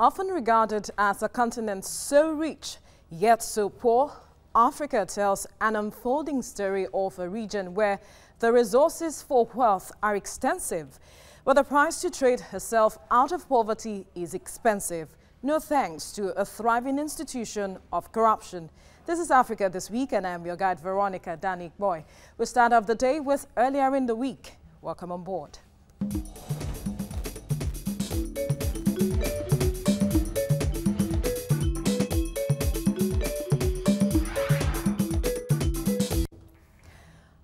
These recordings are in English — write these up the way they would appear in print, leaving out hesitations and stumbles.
Often regarded as a continent so rich, yet so poor, Africa tells an unfolding story of a region where the resources for wealth are extensive, but the price to trade herself out of poverty is expensive, no thanks to a thriving institution of corruption. This is Africa This Week, and I'm your guide, Veronica Danik-Boy. We start off the day with earlier in the week. Welcome on board.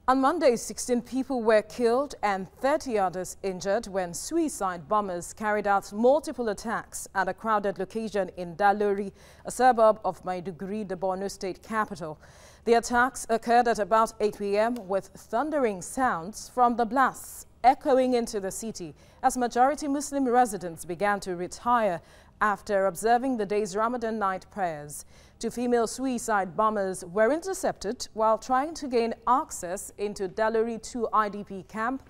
On Monday, 16 people were killed and 30 others injured when suicide bombers carried out multiple attacks at a crowded location in Dalori, a suburb of Maiduguri, the Borno state capital. The attacks occurred at about 8 p.m. with thundering sounds from the blasts echoing into the city as majority Muslim residents began to retire after observing the day's Ramadan night prayers. Two female suicide bombers were intercepted while trying to gain access into Dalori 2 IDP camp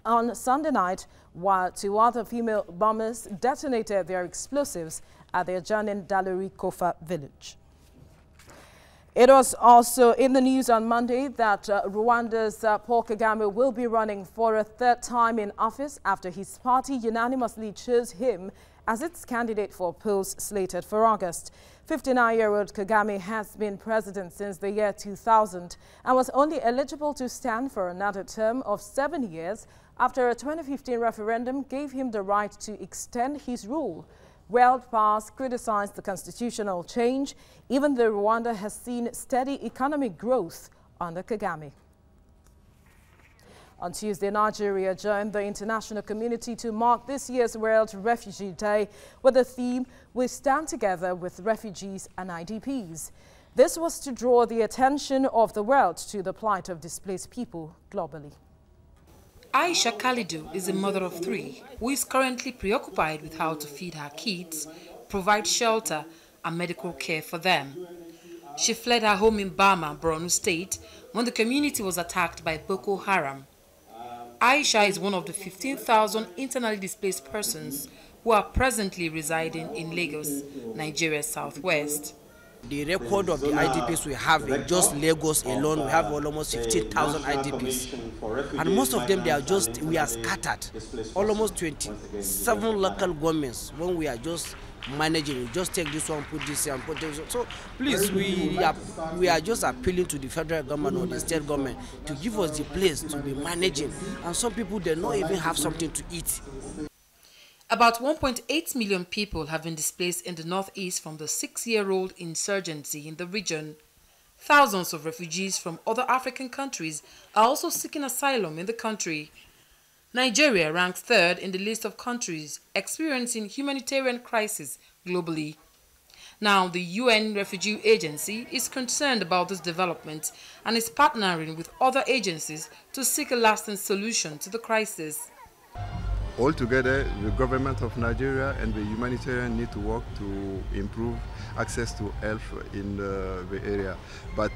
on Sunday night, while two other female bombers detonated their explosives at the adjoining Dalori Kofa village. It was also in the news on Monday that Rwanda's Paul Kagame will be running for a third time in office after his party unanimously chose him as its candidate for polls slated for August. 59-year-old Kagame has been president since the year 2000 and was only eligible to stand for another term of 7 years after a 2015 referendum gave him the right to extend his rule. World powers criticized the constitutional change, even though Rwanda has seen steady economic growth under Kagame. On Tuesday, Nigeria joined the international community to mark this year's World Refugee Day with the theme, "We Stand Together with Refugees and IDPs." This was to draw the attention of the world to the plight of displaced people globally. Aisha Khalidu is a mother of three who is currently preoccupied with how to feed her kids, provide shelter and medical care for them. She fled her home in Bama, Borno State, when the community was attacked by Boko Haram. Aisha is one of the 15,000 internally displaced persons who are presently residing in Lagos, Nigeria's southwest. The record of the IDPs we have in just Lagos alone, we have almost 50,000 IDPs. And most of them, we are scattered. Almost 27 local governments when we are just managing. We just take this one, put this here, and put this one. So please, we are just appealing to the federal government or the state government to give us the place to be managing. And some people, they don't even have something to eat. About 1.8 million people have been displaced in the northeast from the 6-year-old insurgency in the region. Thousands of refugees from other African countries are also seeking asylum in the country. Nigeria ranks third in the list of countries experiencing humanitarian crisis globally. Now, the UN Refugee Agency is concerned about this development and is partnering with other agencies to seek a lasting solution to the crisis. Altogether, the government of Nigeria and the humanitarian need to work to improve access to health in the area. But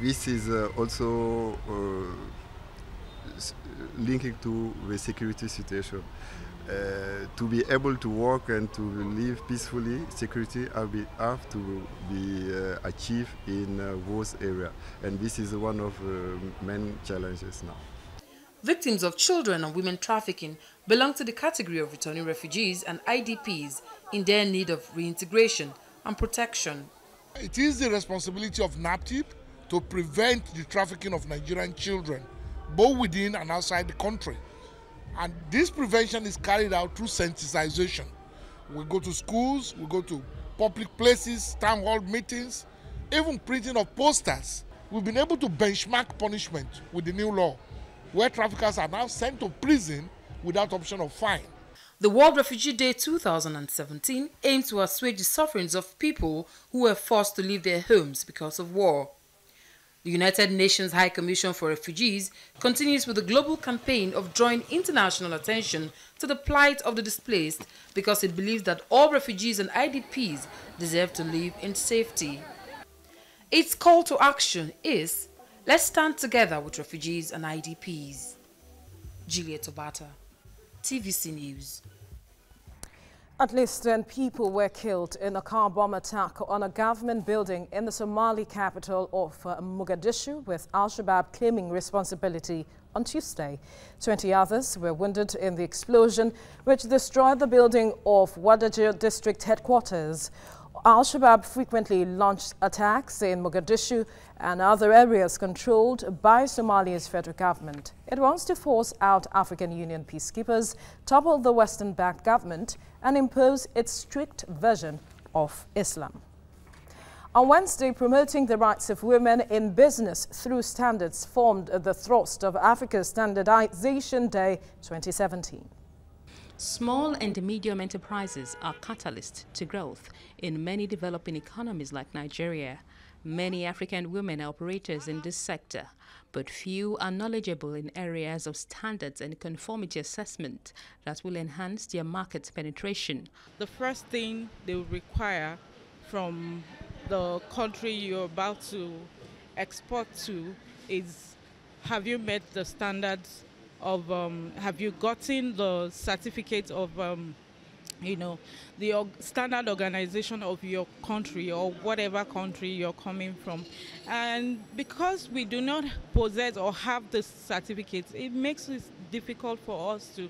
this is also linking to the security situation. To be able to work and to live peacefully, security have to be achieved in those areas. And this is one of the main challenges now. Victims of children and women trafficking belong to the category of returning refugees and IDPs in their need of reintegration and protection. It is the responsibility of NAPTIP to prevent the trafficking of Nigerian children, both within and outside the country. And this prevention is carried out through sensitization. We go to schools, we go to public places, town hall meetings, even printing of posters. We've been able to benchmark punishment with the new law, where traffickers are now sent to prison without option of fine. The World Refugee Day 2017 aims to assuage the sufferings of people who were forced to leave their homes because of war. The United Nations High Commission for Refugees continues with the global campaign of drawing international attention to the plight of the displaced because it believes that all refugees and IDPs deserve to live in safety. Its call to action is, let's stand together with refugees and IDPs. Juliet Obata, TVC News. At least 10 people were killed in a car bomb attack on a government building in the Somali capital of Mogadishu, with Al-Shabaab claiming responsibility on Tuesday. 20 others were wounded in the explosion, which destroyed the building of Wadajir district headquarters. Al-Shabaab frequently launched attacks in Mogadishu and other areas controlled by Somalia's federal government. It wants to force out African Union peacekeepers, topple the Western-backed government, and impose its strict version of Islam. On Wednesday, promoting the rights of women in business through standards formed the thrust of Africa's Standardization Day 2017. Small and medium enterprises are catalysts to growth in many developing economies like Nigeria. Many African women are operators in this sector, but few are knowledgeable in areas of standards and conformity assessment that will enhance their market penetration. The first thing they will require from the country you're about to export to is, have you met the standards of, have you gotten the certificate of, the standard organization of your country or whatever country you're coming from. And because we do not possess or have the certificates, it makes it difficult for us to,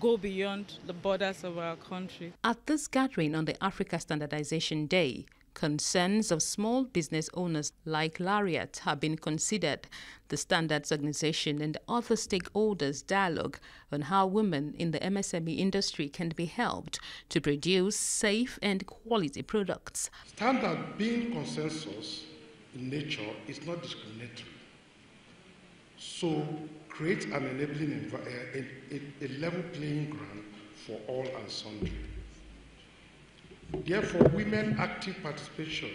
go beyond the borders of our country. At this gathering on the Africa Standardization Day, concerns of small business owners like Lariat have been considered. The Standards Organization and other stakeholders dialogue on how women in the MSME industry can be helped to produce safe and quality products. Standard being consensus in nature is not discriminatory. So create an enabling a level playing ground for all and sundry. Therefore, women's active participation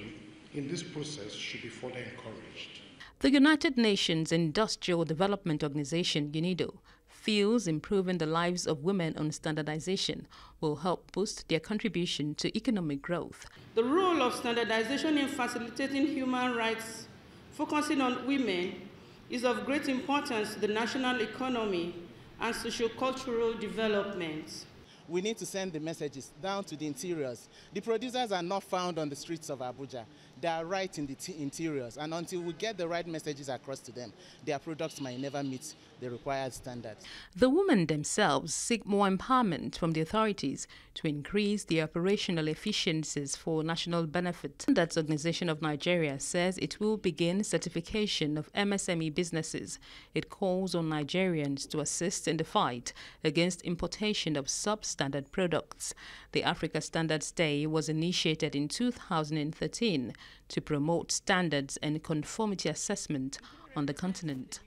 in this process should be further encouraged. The United Nations Industrial Development Organization, UNIDO, feels improving the lives of women on standardization will help boost their contribution to economic growth. The role of standardization in facilitating human rights, focusing on women, is of great importance to the national economy and socio-cultural development. We need to send the messages down to the interiors. The producers are not found on the streets of Abuja. They are right in the interiors, and until we get the right messages across to them, their products might never meet the required standards. The women themselves seek more empowerment from the authorities to increase the operational efficiencies for national benefit. The Standards Organization of Nigeria says it will begin certification of MSME businesses. It calls on Nigerians to assist in the fight against importation of substandard products. The Africa Standards Day was initiated in 2013 to promote standards and conformity assessment on the continent.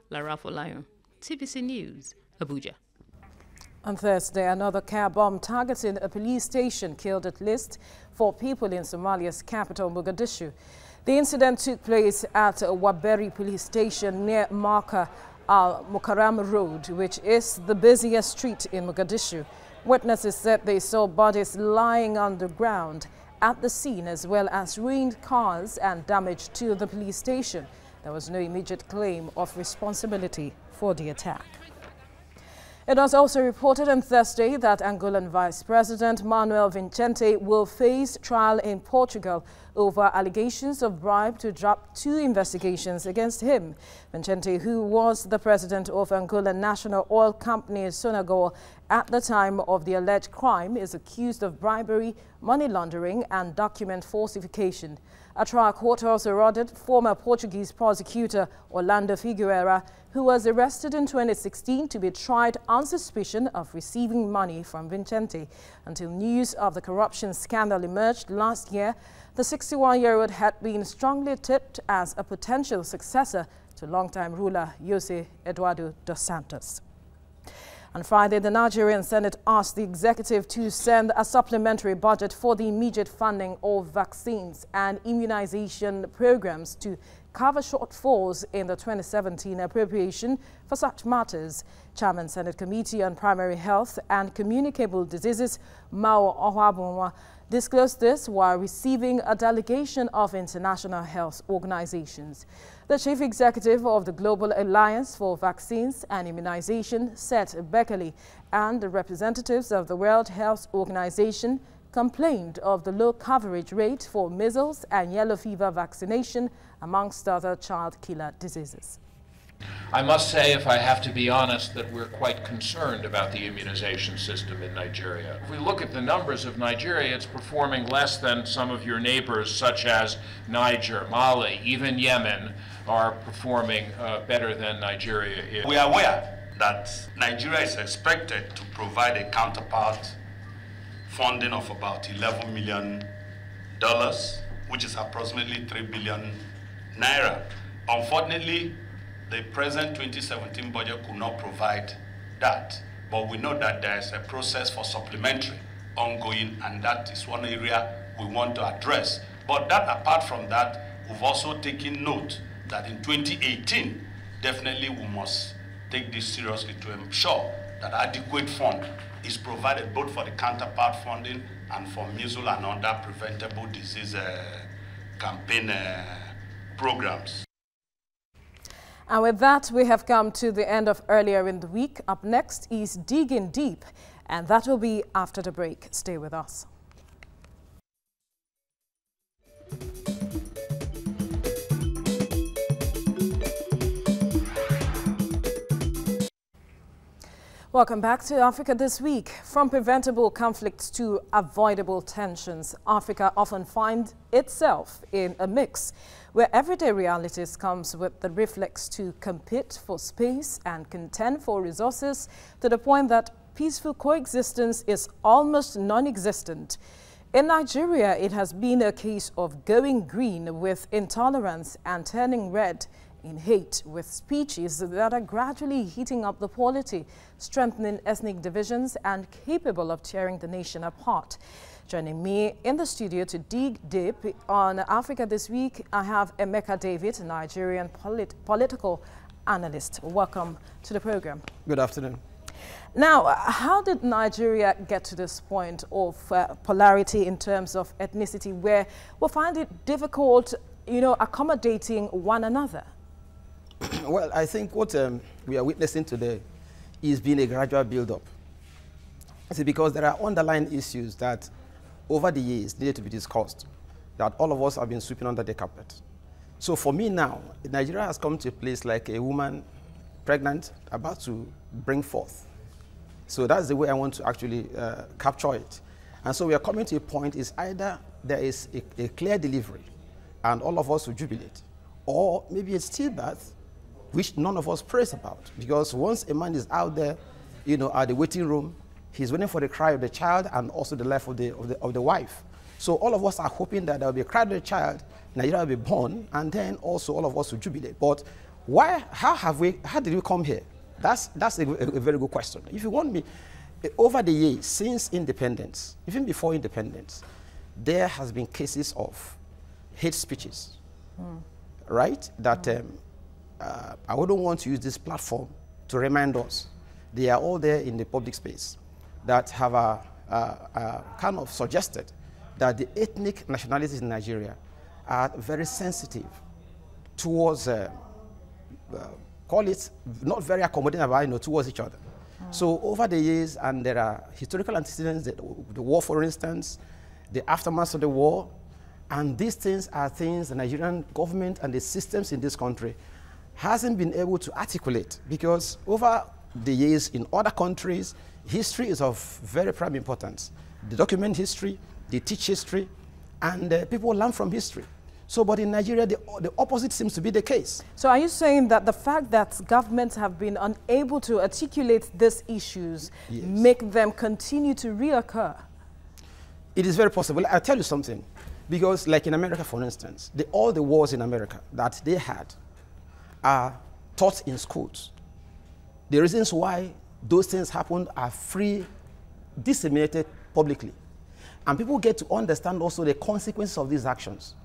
Lara Folayo, TVC News, Abuja. On Thursday, another car bomb targeting a police station killed at least 4 people in Somalia's capital, Mogadishu. The incident took place at Waberi police station near Marka al-Mukarram Road, which is the busiest street in Mogadishu. Witnesses said they saw bodies lying on the ground at the scene, as well as ruined cars and damage to the police station. There was no immediate claim of responsibility for the attack. It was also reported on Thursday that Angolan Vice President Manuel Vicente will face trial in Portugal over allegations of bribe to drop 2 investigations against him. Vicente, who was the president of Angolan National Oil Company Sonangol at the time of the alleged crime, is accused of bribery, money laundering and document falsification. A trial court also ordered former Portuguese prosecutor Orlando Figueira, who was arrested in 2016, to be tried on suspicion of receiving money from Vicente. Until news of the corruption scandal emerged last year, the 61-year-old had been strongly tipped as a potential successor to longtime ruler Jose Eduardo dos Santos. On Friday, the Nigerian Senate asked the executive to send a supplementary budget for the immediate funding of vaccines and immunization programs to cover shortfalls in the 2017 appropriation for such matters. Chairman Senate Committee on Primary Health and Communicable Diseases, Mao Ohwabunwa, disclosed this while receiving a delegation of international health organizations. The chief executive of the Global Alliance for Vaccines and Immunization, Seth Berkley, and the representatives of the World Health Organization complained of the low coverage rate for measles and yellow fever vaccination, amongst other child killer diseases. I must say, if I have to be honest, that we're quite concerned about the immunization system in Nigeria. If we look at the numbers of Nigeria, it's performing less than some of your neighbors, such as Niger, Mali, even Yemen, are performing better than Nigeria is. We are aware that Nigeria is expected to provide a counterpart funding of about $11 million, which is approximately 3 billion naira. Unfortunately, the present 2017 budget could not provide that, but we know that there is a process for supplementary ongoing, and that is one area we want to address. But that, apart from that, we've also taken note that in 2018, definitely we must take this seriously to ensure that adequate fund is provided both for the counterpart funding and for measles and other preventable disease campaign programs. And with that, we have come to the end of Earlier in the Week. Up next is Digging Deep, and that will be after the break. Stay with us. Welcome back to Africa This Week. From preventable conflicts to avoidable tensions, Africa often finds itself in a mix where everyday realities comes with the reflex to compete for space and contend for resources to the point that peaceful coexistence is almost non-existent. In Nigeria, it has been a case of going green with intolerance and turning red in hate with speeches that are gradually heating up the polity, strengthening ethnic divisions and capable of tearing the nation apart. Joining me in the studio to dig deep on Africa This Week, I have Emeka David, Nigerian political analyst. Welcome to the program. Good afternoon. Now, how did Nigeria get to this point of polarity in terms of ethnicity where we find it difficult, accommodating one another? Well, I think what we are witnessing today is being a gradual build-up. It's because there are underlying issues that over the years needed to be discussed, that all of us have been sweeping under the carpet. So for me now, Nigeria has come to a place like a woman pregnant, about to bring forth. So that's the way I want to actually capture it. And so we are coming to a point is either there is a clear delivery and all of us will jubilate, or maybe a stillbirth, which none of us praise about. Because once a man is out there, at the waiting room, he's waiting for the cry of the child and also the life of the wife. So all of us are hoping that there will be a cry of the child, Nigeria will be born, and then also all of us will jubilate. But why? How did we come here? That's a very good question. If you want me, over the years, since independence, even before independence, there has been cases of hate speeches, right? That I wouldn't want to use this platform to remind us. They are all there in the public space that have kind of suggested that the ethnic nationalities in Nigeria are very sensitive towards, call it not very accommodating about, towards each other. So over the years, and there are historical antecedents, the war, for instance, the aftermath of the war, and these things are things the Nigerian government and the systems in this country hasn't been able to articulate, because over the years in other countries, history is of very prime importance. They document history, they teach history, and people learn from history. So, but in Nigeria, the opposite seems to be the case. So are you saying that the fact that governments have been unable to articulate these issues make them continue to reoccur? It is very possible. I'll tell you something. Because like in America, for instance, all the wars in America that they had are taught in schools. The reasons why those things happened are disseminated publicly. And people get to understand also the consequences of these actions.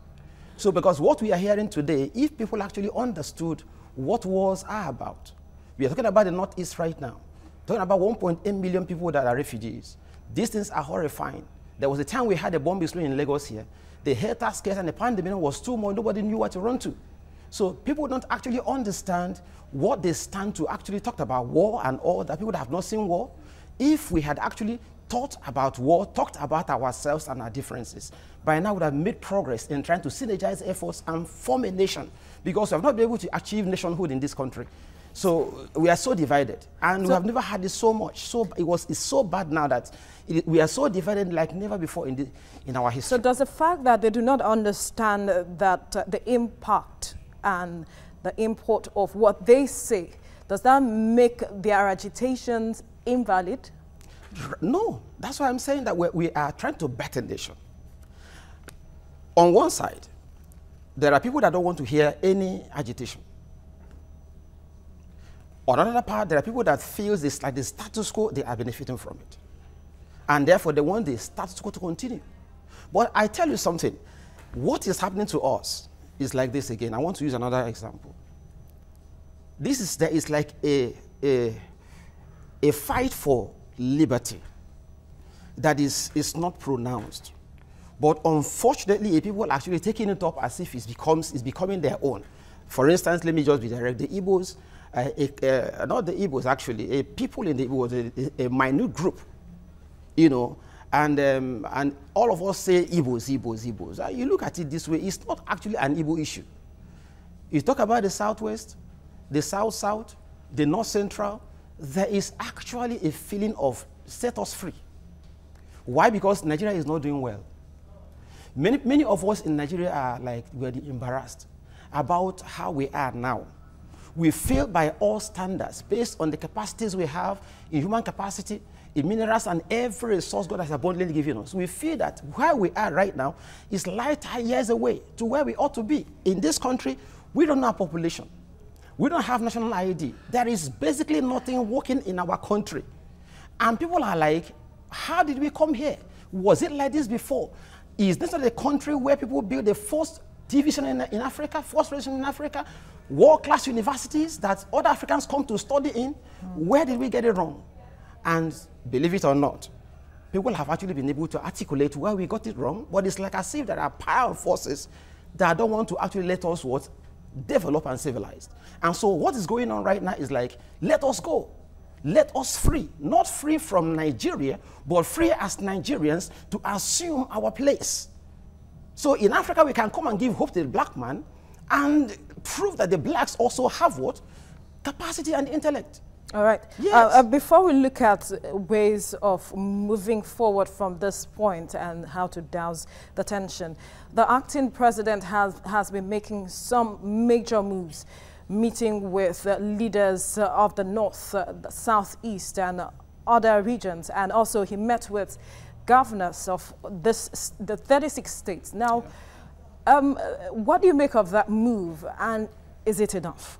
So because what we are hearing today, if people actually understood what wars are about, we are talking about the Northeast right now, talking about 1.8 million people that are refugees. These things are horrifying. There was a time we had a bomb explosion in Lagos here. The health scares and the pandemic was too much. Nobody knew what to run to. So people don't actually understand what they stand to actually talk about war and all that. People that have not seen war. If we had actually thought about war, talked about ourselves and our differences, by now we would have made progress in trying to synergize efforts and form a nation, because we have not been able to achieve nationhood in this country. So we are so divided, and we have never had this so much. So it's so bad now that we are so divided like never before in our history. So does the fact that they do not understand that the impact and the import of what they say, does that make their agitations invalid? No, that's why I'm saying that we are trying to better the nation. On one side, there are people that don't want to hear any agitation. On another part, there are people that feel this like the status quo, they are benefiting from it. And therefore, they want the status quo to continue. But I tell you something, what is happening to us is like this again. I want to use another example. There is like a fight for liberty that is not pronounced. But unfortunately, people are actually taking it up as if it's becoming their own. For instance, let me just be direct. The Igbos, not the Igbos actually, people in the Igbos, a minute group, you know, and all of us say Igbos, Igbos, Igbos. You look at it this way, it's not actually an Igbo issue. You talk about the Southwest, the South-South, the North-Central, there is actually a feeling of set us free. Why? Because Nigeria is not doing well. Many of us in Nigeria are like, we're embarrassed about how we are now. We fail by all standards based on the capacities we have in human capacity, in minerals, and every resource God has abundantly given us. We feel that where we are right now is light years away to where we ought to be. In this country, we don't have population. We don't have national ID. There is basically nothing working in our country. And people are like, how did we come here? Was it like this before? Is this not a country where people build the first division in Africa, first region in Africa, world-class universities that other Africans come to study in? Where did we get it wrong? And believe it or not, people have actually been able to articulate where we got it wrong, but it's like as if there are power forces that don't want to actually let us develop and civilize. And so what is going on right now is like, let us go. Let us free, not free from Nigeria, but free as Nigerians to assume our place. So in Africa, we can come and give hope to the black man and prove that the blacks also have what? Capacity and intellect. All right. Yes. Before we look at ways of moving forward from this point and how to douse the tension, the acting president has been making some major moves, meeting with leaders of the North, the Southeast, and other regions. And also he met with governors of the 36 states. Now, what do you make of that move, and is it enough?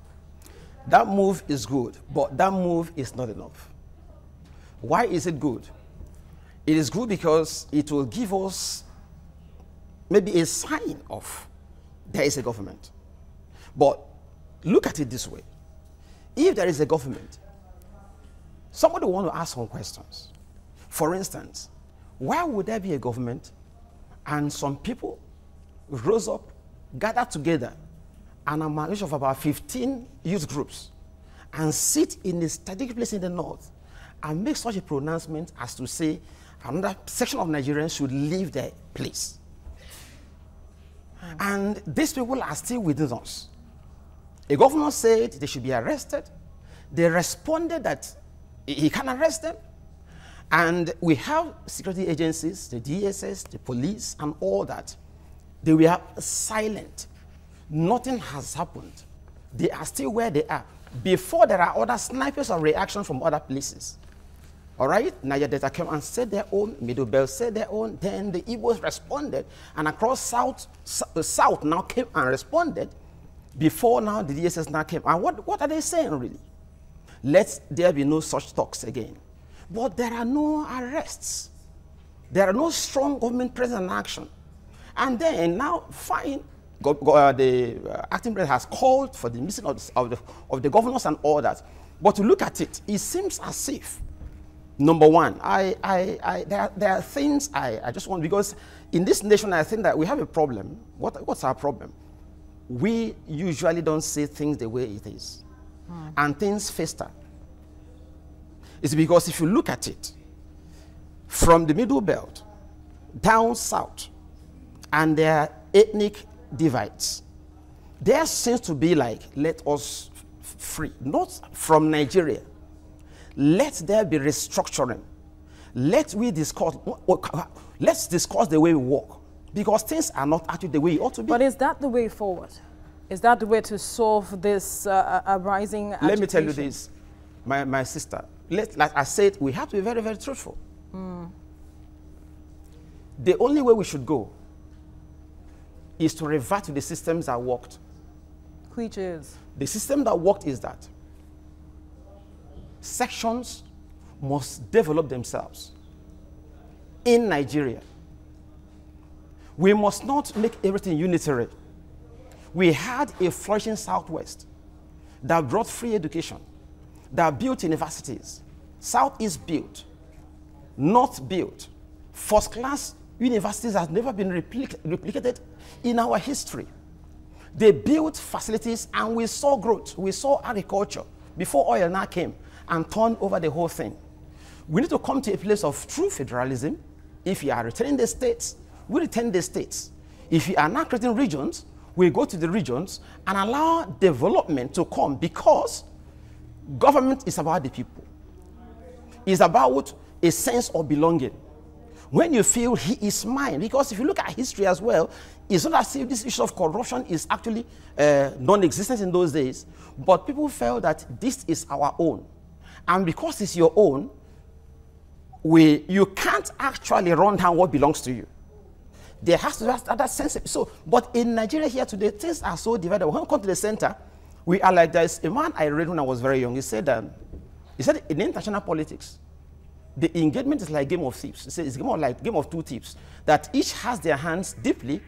That move is good, but that move is not enough. Why is it good? It is good because it will give us maybe a sign of there is a government. But look at it this way. If there is a government, somebody will want to ask some questions. For instance, why would there be a government and some people rose up, gathered together, an amalgamation of about 15 youth groups, and sit in a strategic place in the North and make such a pronouncement as to say another section of Nigerians should leave their place? And these people are still within us. A governor said they should be arrested. They responded that he can arrest them. And we have security agencies, the DSS, the police, and all that. They were silent. Nothing has happened. They are still where they are. Before, there are other snipers of reaction from other places. All right? Niger Delta came and said their own, Middle Belt said their own, then the Igbos responded, and across South now came and responded. Before now, the DSS now came. And what are they saying, really? Let there be no such talks again. But there are no arrests. There are no strong government presence and action. And then now, fine, the acting president has called for the meeting of the governors and all that. But to look at it, it seems as if Number one, there are things I just want, because in this nation, I think that we have a problem. What's our problem? We usually don't see things the way it is. And things fester. It's because if you look at it, from the Middle Belt, down south, and there are ethnic divides, there seems to be like, let us free, not from Nigeria. Let there be restructuring. Let's discuss the way we work, because things are not actually the way it ought to be. But is that the way forward? Is that the way to solve this rising agitation? Let me tell you this, my sister. Like I said, we have to be very, very truthful. The only way we should go is to revert to the systems that worked. Which is? The system that worked is that sections must develop themselves in Nigeria. We must not make everything unitary. We had a flourishing Southwest that brought free education, that built universities. Southeast built, North built. First-class universities have never been replicated in our history. They built facilities and we saw growth. We saw agriculture before oil now came and turned over the whole thing. We need to come to a place of true federalism. If you are returning the states, we return the states. If you are not creating regions, we go to the regions and allow development to come, because government is about the people. It's about a sense of belonging. When you feel he is mine, because if you look at history as well, it's not as if this issue of corruption is actually non-existent in those days, but people felt that this is our own. And because it's your own, you can't actually run down what belongs to you. There has to be that sense. But in Nigeria here today, things are so divided. When we come to the center, we are like, there's a man I read when I was very young. He said in international politics, the engagement is like game of thieves. He said it's more like game of two thieves, that each has their hands deeply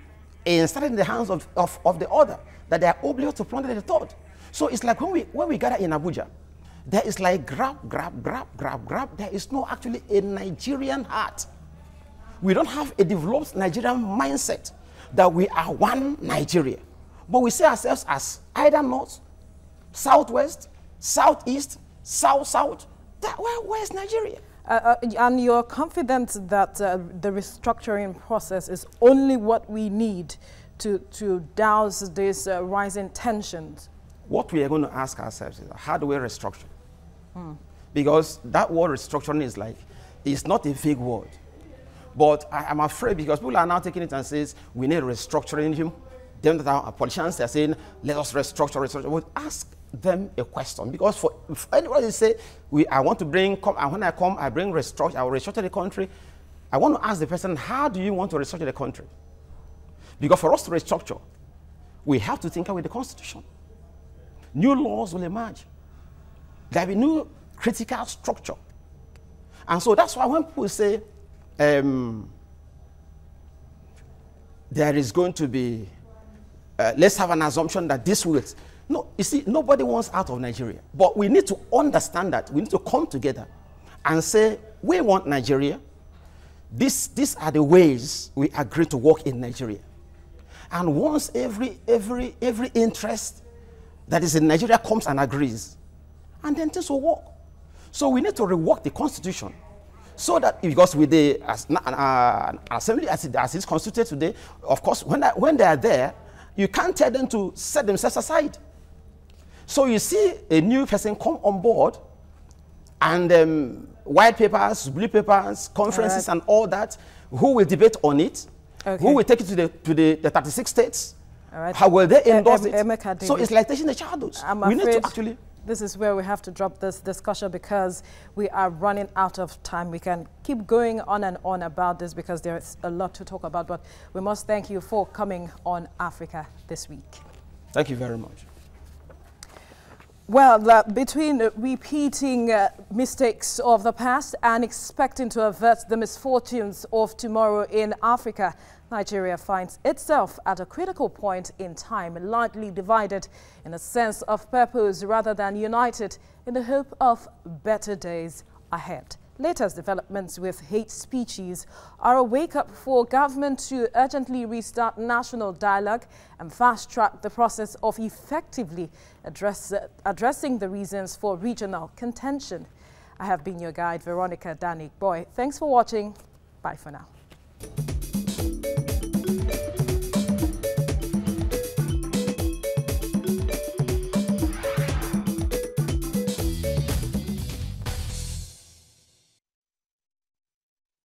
instead in the hands of the other, that they are obligated to plunder the third. So it's like when we gather in Abuja, there is like grab. There is no actually a Nigerian heart. We don't have a developed Nigerian mindset that we are one Nigeria. But we see ourselves as either North, Southwest, Southeast, South. Where is Nigeria? And you're confident that the restructuring process is only what we need to douse these rising tensions? What we are going to ask ourselves is, how do we restructure? Because that word restructuring is like, it's not a vague word. But I'm afraid, because people are now taking it and says, we need restructuring. Then our politicians are saying, let us restructure. We'll ask them a question. Because for anybody say, I want to bring, and when I come, I bring restructure, I will restructure the country. I want to ask the person, how do you want to restructure the country? Because for us to restructure, we have to think with the Constitution. New laws will emerge. There will be new critical structure. And so that's why when people say, there is going to be, let's have an assumption that this will, no, you see, nobody wants out of Nigeria. But we need to understand that. We need to come together and say, we want Nigeria. These are the ways we agree to work in Nigeria. And once every interest that is in Nigeria comes and agrees, and then things will work. So we need to rework the Constitution, so that, because with the assembly as it is constituted today, of course, when they are there, you can't tell them to set themselves aside. So you see a new person come on board, and white papers, blue papers, conferences, and all that. Who will debate on it? Okay. Who will take it to the 36 states? All right. How will they endorse it? So it's like taking the shadows. We need to actually. This is where we have to drop this discussion, because we are running out of time. We can keep going on and on about this, because there's a lot to talk about, but we must thank you for coming on Africa This Week. Thank you very much. Well, between repeating mistakes of the past and expecting to avert the misfortunes of tomorrow in Africa, Nigeria finds itself at a critical point in time, largely divided in a sense of purpose rather than united in the hope of better days ahead. Latest developments with hate speeches are a wake-up for government to urgently restart national dialogue and fast-track the process of effectively addressing the reasons for regional contention. I have been your guide, Veronica Danik Boy. Thanks for watching. Bye for now.